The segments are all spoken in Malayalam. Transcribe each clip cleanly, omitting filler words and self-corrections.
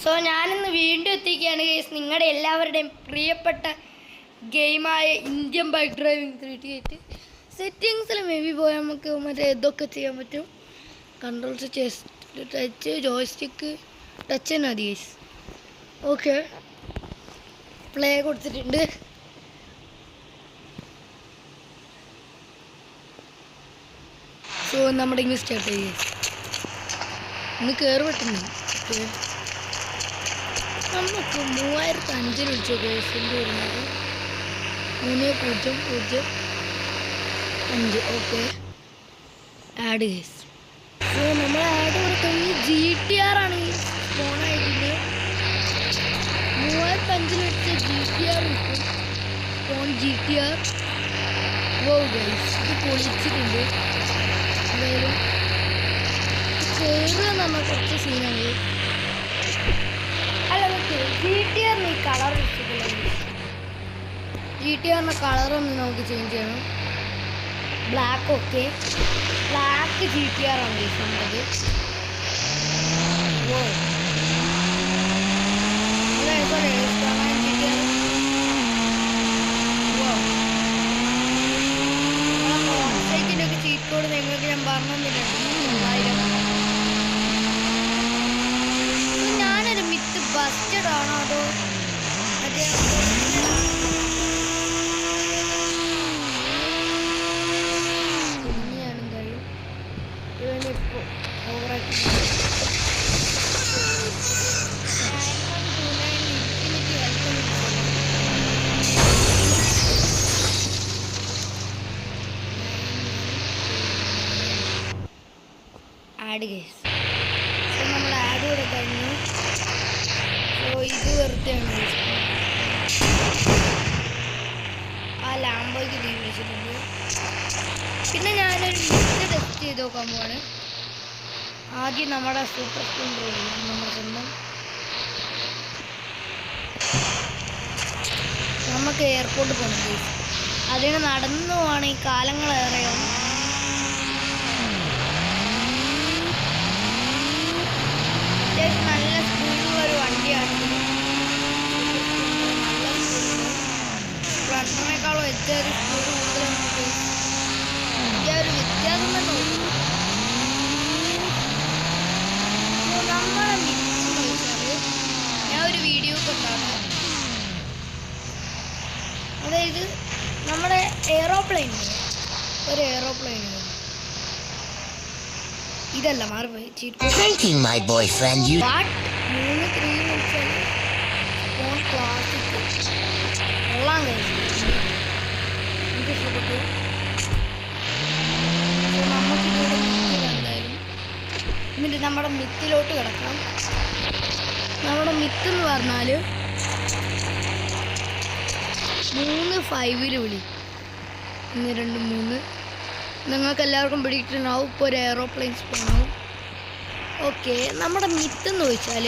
സോ ഞാനിന്ന് വീണ്ടും എത്തിക്കുകയാണ് ഗൈസ് നിങ്ങളുടെ എല്ലാവരുടെയും പ്രിയപ്പെട്ട ഗെയിമായ ഇന്ത്യൻ ബൈക്ക് ഡ്രൈവിംഗ് 3T8 സെറ്റിങ്സിൽ മേ ബി പോയാൽ നമുക്ക് മറ്റേ ഇതൊക്കെ ചെയ്യാൻ പറ്റും. കൺട്രോൾസ് ടച്ച് ജോയ്സ്റ്റിക്ക് ടച്ച് തന്നെ മതി ഗൈസ്. ഓക്കെ, പ്ലേ കൊടുത്തിട്ടുണ്ട്. സോ നമ്മുടെ ഇങ്ങനെ സ്റ്റാർട്ട് ചെയ്യും. ഇന്ന് കയറി പറ്റുന്നു. ഓക്കെ, നമുക്ക് 3005 വിളിച്ചു ഗേസിൻ്റെ വരുന്നത് 3005. Okay, add guys. സോ നമ്മൾ ആഡ് കൊടുക്കുന്നത് GTR ആണ്. ഈ ഫോണായിട്ട് 3005 വെച്ച GTR കിട്ടും. Phone GTR. ഓ ഗേസ്, ഇത് പൊളിച്ചിട്ടുണ്ട്. എന്തായാലും കയറുക നമ്മൾ കുറച്ച് സീനാണ്. GTR ഈ കളർ ഇഷ്ടപ്പെടില്ല. GTR കളറൊന്ന് നമുക്ക് ചേഞ്ച് ചെയ്യണം. ബ്ലാക്ക്. ഓക്കെ, ബ്ലാക്ക് GTR ആണ് ഉള്ളത്. ഒക്കെ ചീറ്റ് കോഡ് നിങ്ങൾക്ക് ഞാൻ പറഞ്ഞു തന്നിട്ടുണ്ട്. ഞാനൊരു മിത്ത് ബസ്റ്റഡ് ആണോ അതോ മറ്റേ എന്തായാലും ഇവനിപ്പോൾ ഓവറായിട്ട് ആഡ് കേസ്. സോ നമ്മൾ ആഡ് കൂടെ കഴിഞ്ഞു. സോ ഇത് വെറുതെയാണ്. ആ ലാംബോയ്ക്ക് തീ പിടിച്ചിട്ടുണ്ട്. പിന്നെ ഞാനൊരു മിത്ത് ടെസ്റ്റ് ചെയ്ത് നോക്കാൻ പോവാണ്. ആദ്യം നമ്മുടെ സൂപ്പർ സ്പ്ലെൻഡർ നമ്മുടെ സ്വന്തം. നമുക്ക് എയർപോർട്ട് പോകണം കേസ്. അതിന് നടന്നു പോവാണെങ്കിൽ കാലങ്ങളേറെയാവും. നല്ല സ്പീഡുള്ളൊരു വണ്ടിയാണ്. നല്ല സ്പീഡ്, ഫ്രണ്ടിനേക്കാളും ഏറ്റവും സ്പീഡ് കൂടുതലാണ്. എനിക്ക് ഒരു വ്യത്യാസം തന്നെ തോന്നുന്നു. നമ്മളെ മിക്സ് വെച്ചാൽ ഞാൻ ഒരു വീഡിയോ കണ്ടാണ്. അതായത് നമ്മുടെ എയറോപ്ലെയിൻ, ഒരു എയറോപ്ലെയിൻ ഇതല്ല മാറിപ്പോയി. My boyfriend, you. 3 വിളിച്ചാൽ ഫോൺ ക്ലാസിക് കൊള്ളാൻ കഴിയും. എനിക്ക് ഇഷ്ടപ്പെട്ടു. നമുക്കിവിടെ എന്തായാലും എന്നിട്ട് നമ്മുടെ മിത്തിലോട്ട് കിടക്കാം. നമ്മുടെ മിത്ത് എന്ന് പറഞ്ഞാൽ 35 വിളി. 1 2 3 നിങ്ങൾക്ക് എല്ലാവർക്കും പിടിയിട്ടുണ്ടാവും. ഇപ്പോൾ ഒരു എയറോപ്ലെയിൻ സ്പോണാവും. ഓക്കെ, നമ്മുടെ മിത്ത് എന്ന് ചോദിച്ചാൽ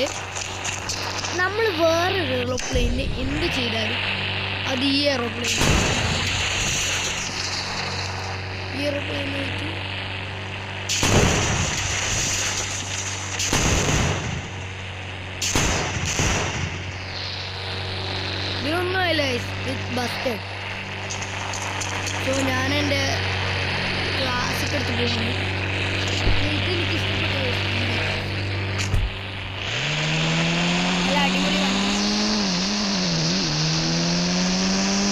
നമ്മൾ വേറൊരു എയറോപ്ലെയിനിൽ എന്ത് ചെയ്താലും അത് ഈ എയറോപ്ലെയിൻ വെച്ച് ഇതൊന്നുമല്ല, ഇറ്റ്സ് ബസ്റ്റഡ്. സോ ഞാൻ എൻ്റെ ക്ലാസ്സിക്ക് എടുത്ത് പോകുന്നു. ഇതെനിക്ക് ഇഷ്ടപ്പെട്ടു. നല്ല അടിപൊളി വണ്ടി.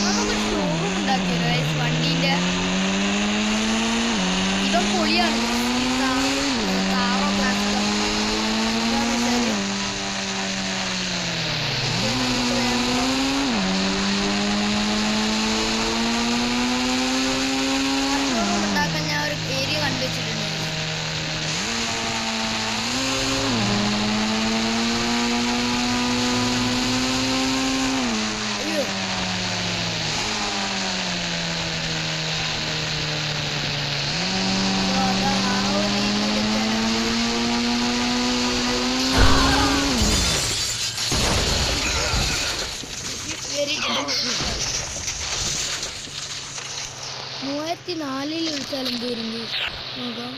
നമുക്കൊരു ഷോറൂം ഉണ്ടാക്കിയത് വണ്ടീൻ്റെ. ഇതും പൊളിയാണ്. താറോ ക്ലാസ് എന്താണെന്ന് വെച്ചാൽ നമുക്ക് വേണം ഉണ്ടാക്കാൻ ഞാൻ ഒരു ഏരിയ കണ്ടുവച്ചിട്ടുണ്ട്. അയ്യോ, വെരി 3004 വിളിച്ചാൽ എന്ത് വരും നോക്കാം.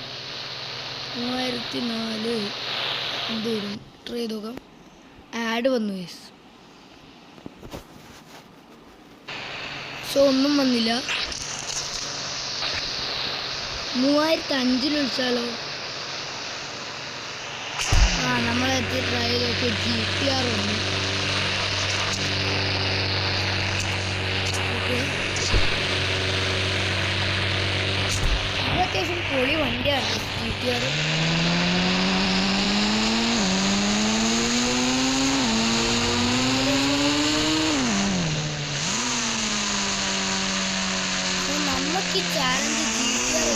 3004 എന്ത് വരും ട്രൈ ചെയ്ത് നോക്കാം. ആഡ് വന്നു ഗൈസ്. സോ ഒന്നും വന്നില്ല. 3005 വിളിച്ചാലോ? നമ്മളെത്തി ട്രൈ ചെയ്തൊക്കെ GTR വന്നു. ഓക്കെ, അത്യാവശ്യം പൊളി വണ്ടിയാണ് GTR. നമുക്ക് ഈ ചാലഞ്ച് GTR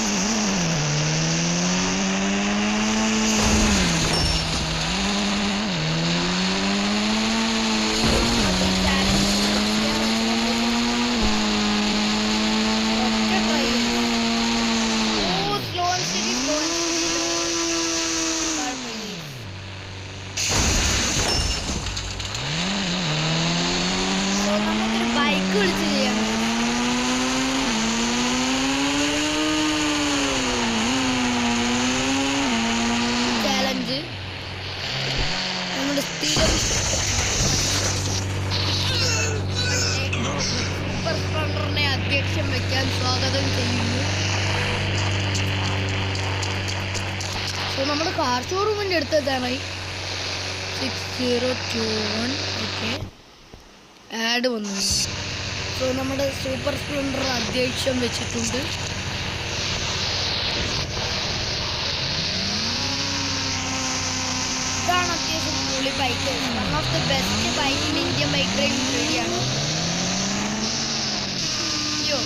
ബൈക്ക് വിളിച്ച് ചെയ്യാം. ചാലഞ്ച് നമ്മുടെ സ്ഥിരം സൂപ്പർ സ്പ്ലെൻഡറിനെ അധ്യക്ഷം വയ്ക്കാൻ സ്വാഗതം ചെയ്യുന്നു. സോ നമ്മുടെ കാർ ഷോറൂമിൻ്റെ അടുത്തെത്താണ് 6021. ഓക്കെ, ആഡ് വന്നു. സോ നമ്മുടെ സൂപ്പർ സ്പ്ലെൻഡർ അധ്യക്ഷം വെച്ചിട്ടുണ്ട്. ഇതാണ് അത്യാവശ്യം പൊളി bike. One of the best bike in Indian bike driving റേഡിയാണ്. അയ്യോ,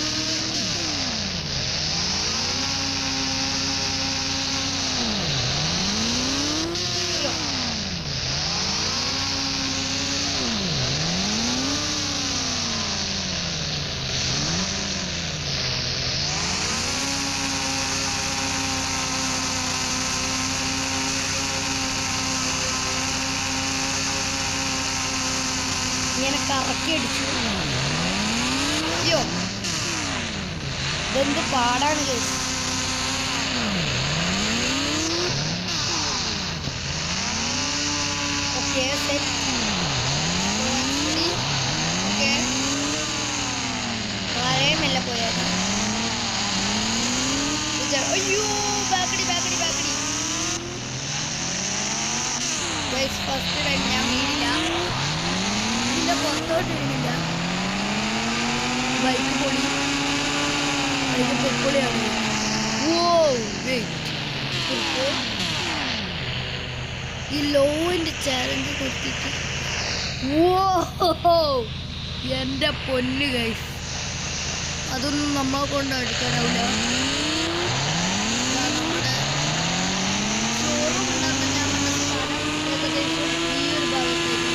ഇങ്ങനെ കറക്കി അടിച്ചു. അയ്യോ, ഇതെന്ത് പാടാണ് ഗൈസ്. Okay, set. ഓക്കെ, വളരെ മെല്ലെ പോയത്. അയ്യോ, ബാക്കടി ബാക്കടി ബാക്കടി ഗൈസ്. ഫസ്റ്റ് ടൈം ഞാൻ വീടില്ല, ഇതിൻ്റെ പുറത്തോട്ട് വീടില്ല. ബൈക്ക് പൊളി, ബൈക്ക് പൊളിയാണ്. ഓ വെയിറ്റ്, ഈ ലോവിൻ്റെ ചാലഞ്ച് കൊടുത്തിട്ട് ഓ എൻ്റെ പൊന്ന് ഗൈസ്, അതൊന്നും നമ്മളെ കൊണ്ട് എടുക്കാനാവില്ല. നമ്മുടെ ഷോറൂം ഉണ്ടാകുന്ന ഞങ്ങളുടെ സ്ഥലം ഏകദേശം ഈ ഒരു ഭാഗത്തേക്ക്.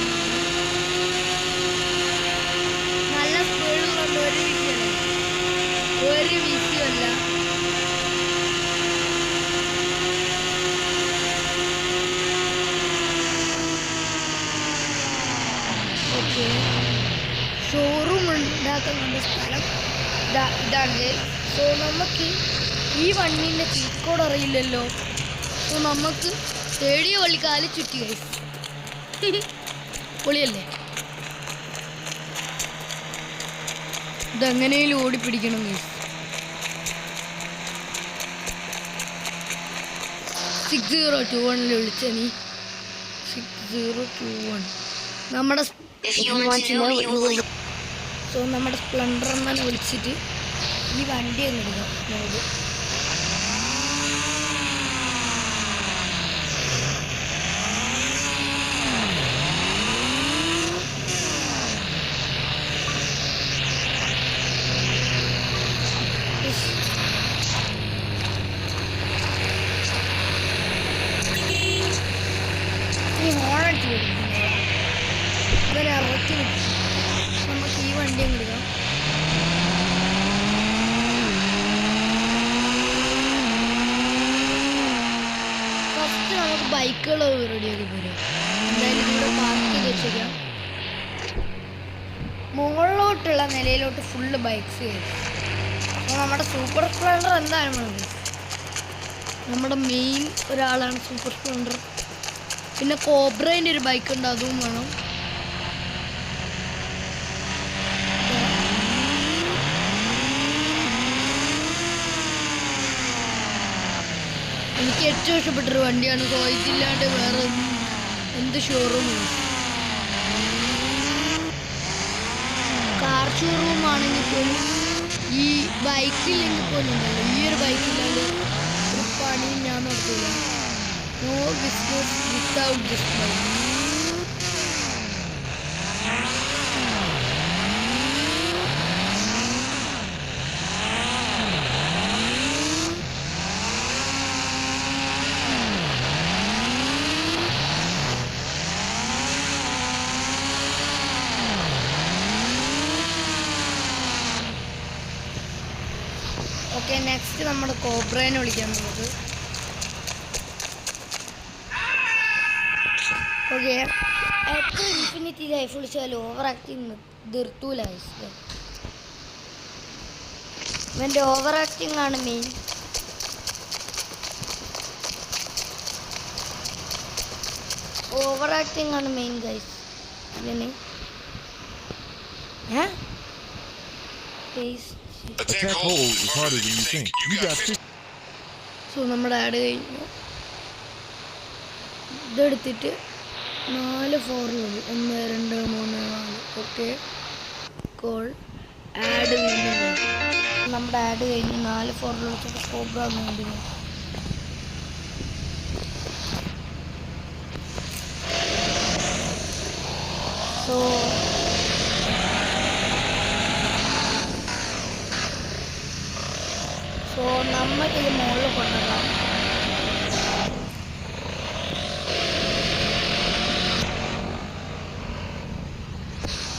നല്ല സ്പീഡ് കൊണ്ട് ഒരു വിഷയമല്ല. ഓക്കെ, ഷോറൂം ഉണ്ടാക്കുന്ന സ്ഥലം ഇതാണ്. സോ നമുക്ക് ഈ വണ്ടീൻ്റെ ചീറ്റ് കോഡ് അറിയില്ലല്ലോ. സോ നമുക്ക് തേടിയ വള്ളിക്കാല് ചുറ്റി കഴിച്ചു. പൊളിയല്ലേ? ഇതെങ്ങനെയും ഓടിപ്പിടിക്കണം ഗൈസ്. 6021 വിളിച്ച നീ 6021 നമ്മുടെ സോ നമ്മുടെ സ്പ്ലെൻഡർ എന്നെ വിളിച്ചിട്ട് ഈ വണ്ടി ഒന്ന് എടുക്കാം. നമുക്ക് ഈ ഹോണടിച്ച് ഇവരെ ഇറക്കി വിട്ടു. നമുക്ക് ഈ വണ്ടി അങ്ങ് എടുക്കാം. ഫസ്റ്റ് നമുക്ക് ബൈക്കുകൾ റെഡിയാക്കി പോരും. എന്തായാലും ഇവിടെ പാർക്ക് ചെയ്ത് വെച്ചേക്കാം. മുകളിലോട്ടുള്ള നിലയിലോട്ട് ഫുള്ള് ബൈക്സ് കയറി. അപ്പോൾ നമ്മുടെ സൂപ്പർ സ്പ്ലെൻഡർ എന്താണ് നമ്മുടെ മെയിൻ ഒരാളാണ് സൂപ്പർ സ്പ്ലെൻഡർ. പിന്നെ കോബ്രേൻ്റെ ഒരു ബൈക്ക് ഉണ്ട്, അതും വേണം. എനിക്ക് ഏറ്റവും ഇഷ്ടപ്പെട്ടൊരു വണ്ടിയാണ്. സോ ഇതില്ലാണ്ട് വേറെ എന്ത് ഷോറൂം, കാർ ഷോറൂം ആണെങ്കിൽ പോലും ഈ ബൈക്കില്ലെങ്കിൽ പോലും ഉണ്ടല്ലോ, ഈ ഒരു ബൈക്കില്ലാണ്ട് ഒരു പണിയും ഞാൻ നടത്തില്ല. No business without this bike. Okay, next നമ്മുടെ കോബ്രേനെ വിളിക്കാൻ പോകുന്നത്. ഓക്കെ, എത്ര ഇൻഫിനിറ്റി ലൈഫ് വിളിച്ചാലും ഓവർ ആക്ടിങ് നിർത്തൂല. ഇവൻ്റെ ഓവർ ആക്ടിങ് ആണ് മെയിൻ. ഓവർ ആക്ടിങ് ആണ് മെയിൻ ഗൈസ്. ഇതിന് Attack hole is harder than you think. You got 50. So നമ്മുടെ ആഡ് കഴിഞ്ഞു. ഇതെടുത്തിട്ട് 4 ഫോറിൽ 1 2 3 4. ഓക്കെ, കോൾ ആഡ് വീണ്ടും. നമ്മുടെ ആഡ് കഴിഞ്ഞ് 4 ഫോറിൽ വെച്ചിട്ട് കോബ്ര വേണ്ടി. സോ നമുക്കിത് മുകളിൽ കൊണ്ടുവരാം.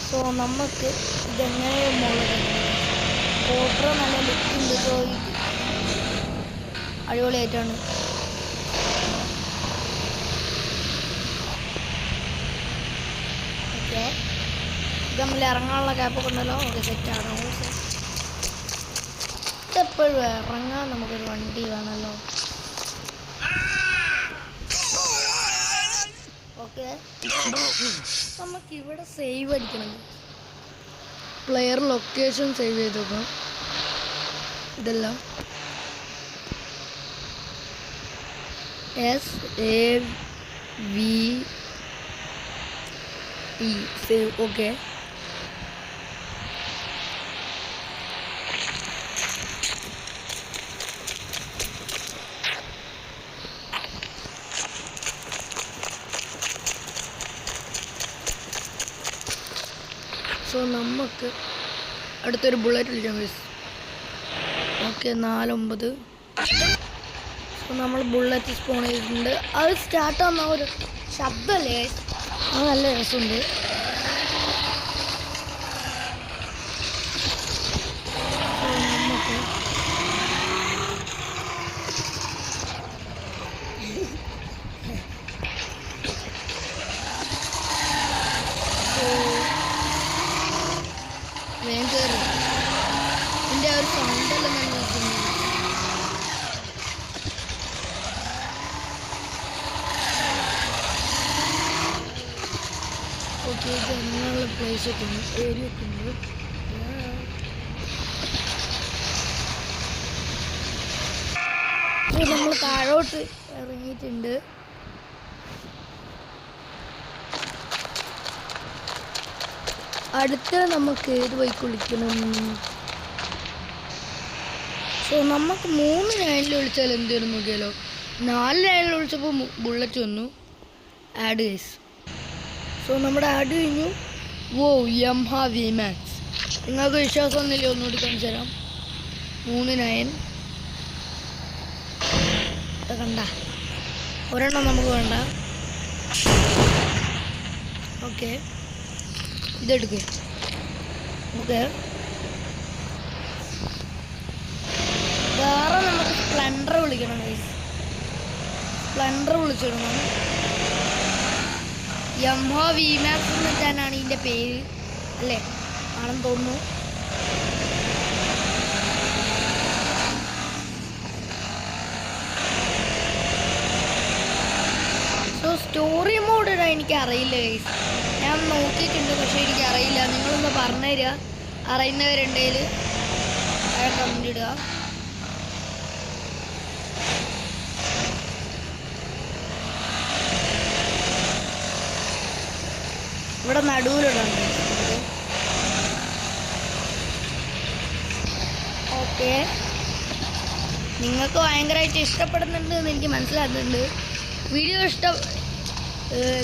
സോ നമുക്ക് ഇതെങ്ങനെ മുകളിൽ കോബ്ര നല്ല ലുക്കുണ്ട്. സോ അടിപൊളിയായിട്ടാണ്. ഓക്കെ, ഇത് നമ്മൾ ഇറങ്ങാനുള്ള ക്യാപ്പൊക്കെ ഉണ്ടല്ലോ. ഓക്കെ, സെറ്റാണോ? എപ്പോഴും ഇറങ്ങാൻ നമുക്കൊരു വണ്ടി വേണമല്ലോ. ഓക്കെ, നമുക്കിവിടെ സേവ് അടിക്കണം. പ്ലെയർ ലൊക്കേഷൻ സേവ് ചെയ്ത് നോക്കാം. ഇതെല്ലാം SAVE സേവ്. ഓക്കെ, സോ നമുക്ക് അടുത്തൊരു ബുള്ളറ്റ് വിളിക്കാം ഗൈസ്. ഓക്കെ, 4-9. സോ നമ്മൾ ബുള്ളറ്റ് സ്പോൺ ചെയ്തിട്ടുണ്ട്. അത് സ്റ്റാർട്ടാകുന്ന ഒരു ശബ്ദമല്ലേ, അത് നല്ല രസമുണ്ട്. വേഗം ഇതിൻ്റെ ഒരു സൗണ്ടെല്ലാം ഞാൻ നോക്കുന്നു. ഓക്കെ, ഇത് അങ്ങനെയുള്ള പ്ലേസൊക്കെ ഉണ്ട്, ഏരിയ ഒക്കെ ഉണ്ട്. നമ്മൾ താഴോട്ട് ഇറങ്ങിയിട്ടുണ്ട്. അടുത്ത് നമുക്ക് ഏത് ബൈക്ക് വിളിക്കണം? സോ നമുക്ക് 3 ലൈനിൽ വിളിച്ചാൽ എന്ത് വരും നോക്കിയാലോ. 4 ലൈനിൽ വിളിച്ചപ്പോൾ ബുള്ളറ്റ് വന്നു. Add guys. സോ നമ്മുടെ ആഡ് കഴിഞ്ഞു. വോ, യമഹ വിമാക്സ്. നിങ്ങൾക്ക് വിശ്വാസമൊന്നുമില്ല, ഒന്നുകൂടി കാണിച്ചു തരാം. 3 9 കണ്ട, ഒരെണ്ണം നമുക്ക് വേണ്ട. ഓക്കെ, ഇതെടുക്കുക. ഓക്കെ, വേറെ നമുക്ക് സ്പ്ലെൻഡർ വിളിക്കണം ഗൈസ്. സ്പ്ലെൻഡർ വിളിച്ചിടണം. യമഹ വിമാക്സ് എന്ന് വെച്ചാലാണ് ഇതിൻ്റെ പേര് അല്ലേ, ആണെന്ന് തോന്നുന്നു. സോ സ്റ്റോറി മോഡ് ഇടാൻ എനിക്ക് അറിയില്ല ഗൈസ്. ഞാൻ നോക്കിയിട്ടുണ്ട്, പക്ഷെ എനിക്ക് അറിയില്ല. നിങ്ങളൊന്ന് പറഞ്ഞു തരിക, അറിയുന്നവരുണ്ടെങ്കിൽ കമന്റ് ഇടുക. ഇവിടെ നടുവിലിടാണ്. ഓക്കെ, നിങ്ങൾക്ക് ഭയങ്കരമായിട്ട് ഇഷ്ടപ്പെടുന്നുണ്ട് എന്ന് എനിക്ക് മനസ്സിലാക്കുന്നുണ്ട്.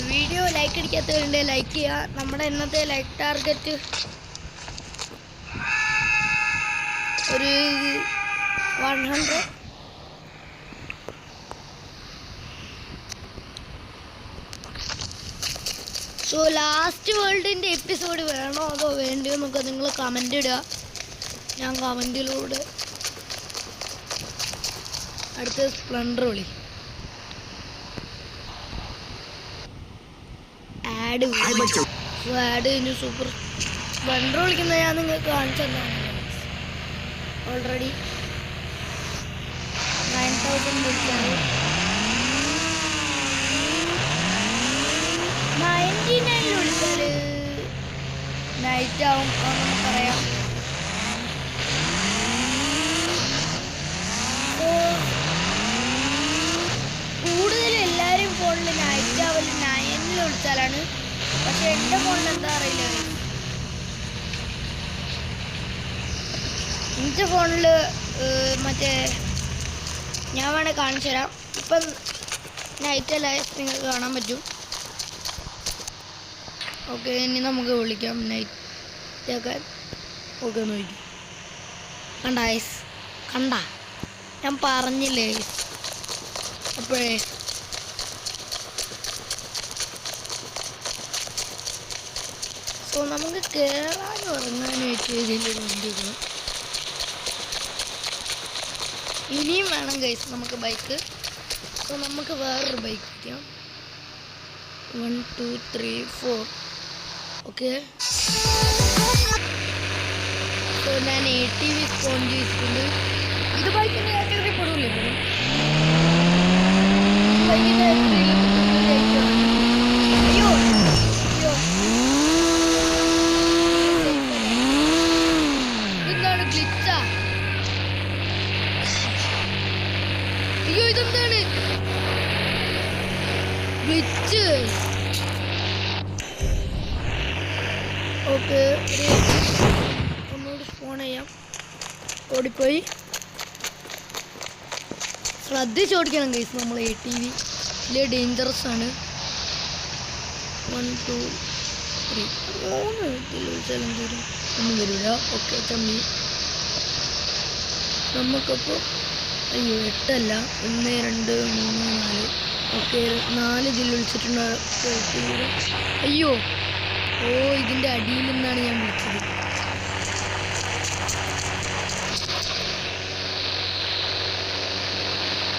വീഡിയോ ലൈക്ക് അടിക്കാത്തവരുണ്ട് ലൈക്ക് ചെയ്യുക. നമ്മുടെ ഇന്നത്തെ ലൈക്ക് ടാർഗറ്റ് ഒരു 100. സോ ലാസ്റ്റ് വേൾഡിൻ്റെ എപ്പിസോഡ് വേണോ അതോ വേണ്ടിയോ എന്നൊക്കെ നിങ്ങൾ കമൻ്റ് ഇടുക. ഞാൻ കമൻറ്റിലൂടെ അടുത്ത സ്പ്ലെൻഡർ വിളി ആഡ് കഴിഞ്ഞു. സൂപ്പർ സ്പ്ലെൻഡർ വിളിക്കുന്നത് ഞാൻ നിങ്ങൾക്ക് കാണിച്ചു തന്നാണ്. ഓൾറെഡി 9000 വിളിച്ചാണ്. 99 വിളിച്ചാൽ നൈറ്റ് ആവും, അത് നമുക്കറിയാം. കൂടുതലും എല്ലാവരും ഫോണിൽ നൈറ്റ് ആവല് 9 വിളിച്ചാലാണ്. പക്ഷെ എൻ്റെ ഫോണിൽ എന്താ അറിയില്ല. എൻ്റെ ഫോണിൽ മറ്റേ ഞാൻ വേണേൽ കാണിച്ചു തരാം. ഇപ്പം നൈറ്റ് ലൈഫ് നിങ്ങൾക്ക് കാണാൻ പറ്റും. ഓക്കെ, ഇനി നമുക്ക് വിളിക്കാം നൈറ്റ് ആക്കാൻ. ഓക്കെ, നോക്കി കണ്ട ഐസ്, കണ്ട ഞാൻ പറഞ്ഞില്ലേ അപ്പോഴേ. സോ നമുക്ക് കയറാനും ഇറങ്ങാനും ഏറ്റവും ഇതിൽ വണ്ടിക്കണം. ഇനിയും വേണം ഗൈസ് നമുക്ക് ബൈക്ക്. സോ നമുക്ക് വേറൊരു ബൈക്ക് വയ്ക്കാം. 1 2 3 4. ഓക്കെ, സോ ഞാൻ ATV സ്പോൺ ചെയ്തിട്ടുണ്ട്. ഇത് ബൈക്കിൻ്റെ കാറ്റഗറി പെടില്ലേ? ബൈക്കിൻ്റെ അയ്യോ അയ്യോ, ഇതെന്താണ് ഗ്ലിച്ചാ? അയ്യോ, ഇതെന്താണ് ഗ്ലിച്ച്? ഓക്കെ, ഒന്നുകൂടി സ്പോൺ ചെയ്യാം. ഓടിപ്പോയി. ശ്രദ്ധിച്ചോടിക്കണം ഗൈസ്, നമ്മൾ ATV ഡേഞ്ചറസ് ആണ്. 1 2 3 3 മിനിറ്റിൽ വിളിച്ചാലും തരും, ഒന്നും വരില്ല. ഓക്കെ, ചമ്മി നമുക്കപ്പോൾ അയ്യോ 8 അല്ല 1 2 3 4. ഓക്കെ, 4 ഇതിൽ വിളിച്ചിട്ടുണ്ട്. അയ്യോ, ഓ ഇതിൻ്റെ അടിയിൽ നിന്നാണ് ഞാൻ വിളിച്ചത്.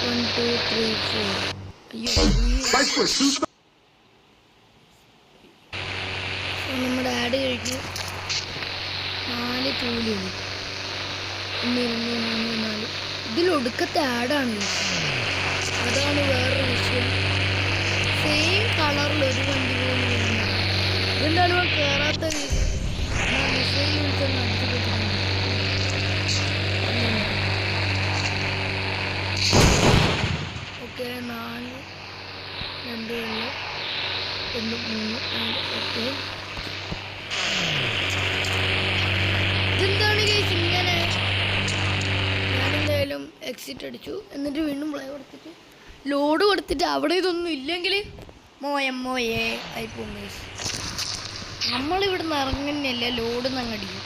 One, two, three, four. അയ്യോ, നമ്മുടെ ആഡ് കഴിഞ്ഞു. 4 തൂലുള്ളൂ. 1 2 3 4. ഇതിലൊടുക്കത്തെ ആഡാണ്. അതാണ് വേറൊരു വിഷയം. സെയിം കളറിൽ ഒരു വണ്ടി പോലും വരുന്നത്. എന്താണ് കയറാത്ത? ഡിസൈൻ വിളിച്ചൊന്ന് അടിച്ചു കിട്ടുന്നുണ്ട്. ഓക്കെ, 4 2 1 3 4. ഓക്കെ, ഇതെന്താണ് കേസ് ഇങ്ങനെ? ഞാനെന്തായാലും എക്സിറ്റ് അടിച്ചു. എന്നിട്ട് വീണ്ടും പ്ലേ കൊടുത്തിട്ട് ലോഡ് കൊടുത്തിട്ട് അവിടെ ഇതൊന്നും ഇല്ലെങ്കിൽ മോയെ ആയിപ്പോകും കേസ്. നമ്മളിവിടുന്ന് ഇറങ്ങുന്നില്ല, ലോഡ് നങ്ങടിക്കും.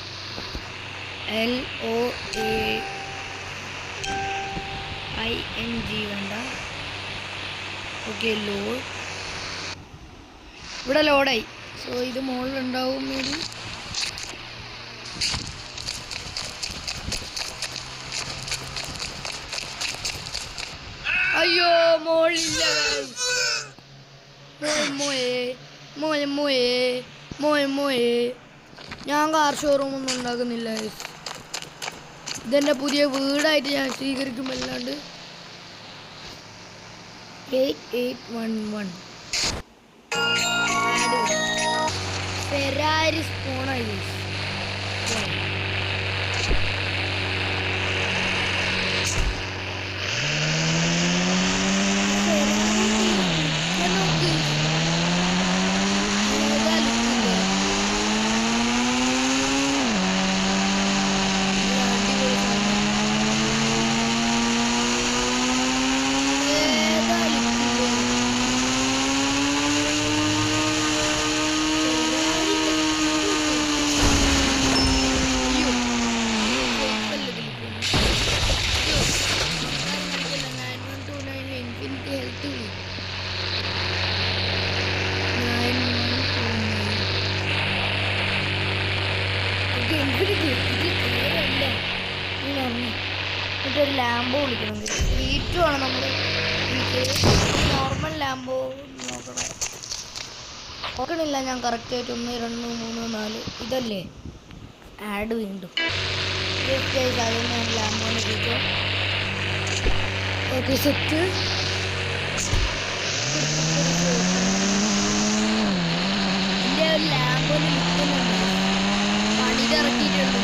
LOAING വേണ്ട. ഓക്കെ, ലോഡ് ഇവിടെ ലോഡായി. സോ ഇത് മുകളിലുണ്ടാവും മേബി. അയ്യോ, മോളില്ല. മോയെ ഞാൻ കാർ ഷോറൂം ഒന്നും ഉണ്ടാക്കുന്നില്ല. ഇതെൻ്റെ പുതിയ വീടായിട്ട് ഞാൻ സ്വീകരിക്കും. അല്ലാണ്ട് 8811 ഫെരാരി സ്പൂണായി ഒരു ലാംബോ വിളിക്കണം വീറ്റുമാണ് നമ്മൾ നോർമൽ ലാംബോ നോക്കണില്ല ഞാൻ കറക്റ്റായിട്ട് 1 2 3 4 ഇതല്ലേ ആഡ് വീണ്ടും അത് ഞാൻ ലാംബോനെ വിളിക്കാം ഓക്കെ സെറ്റ് എൻ്റെ ഒരു ലാംബോന് നിൽക്കുന്നുണ്ട് പണിതിറക്കിയിട്ടുണ്ട്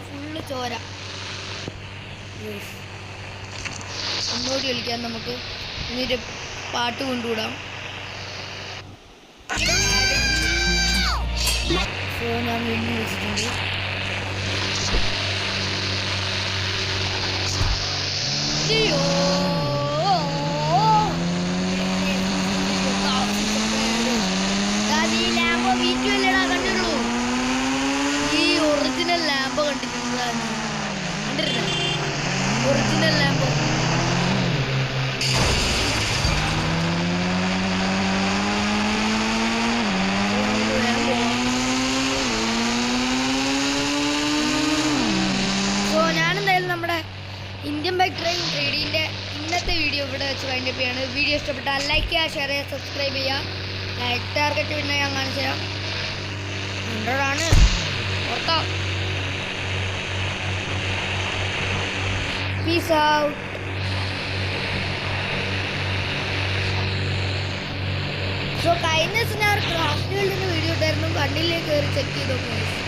ഫുള്ള് ചോര ഒന്നുകൂടി കളിക്കാൻ നമുക്ക് എന്നിട്ട് പാട്ട് കൊണ്ടുവിടാം ഞാൻ വീണ്ടും വെച്ചിട്ടുണ്ട് കണ്ടുള്ളൂ ഈ ഒറിജിനൽ ലാംബോ കണ്ടിട്ടുള്ളതാണ് ഒറിജിനൽ ലാംബോ ഞാനെന്തായാലും നമ്മുടെ ഇന്ത്യൻ ബൈക്ക് ഡ്രൈവിംഗ് 3Dൻ്റെ ഇന്നത്തെ വീഡിയോ ഇവിടെ വെച്ച് വൈൻഡപ്പ് ചെയ്യാണ് വീഡിയോ ഇഷ്ടപ്പെട്ടാൽ ലൈക്ക് ചെയ്യുക ഷെയർ ചെയ്യുക സബ്സ്ക്രൈബ് ചെയ്യുക ലൈക്ക് ടാർഗറ്റ് പിന്നെ ഞാൻ കാണിച്ചു തരാം 100 ആണ് ഓർക്കാം പീസ് ഔട്ട് സോ കഴിഞ്ഞ ദിവസം ഞാൻ ഒരു ക്രാഫ്റ്റ് വേൾഡിൻ്റെ വീഡിയോ ഇട്ടായിരുന്നു കണ്ടില്ലേ കയറി ചെക്ക് ചെയ്തോക്കെ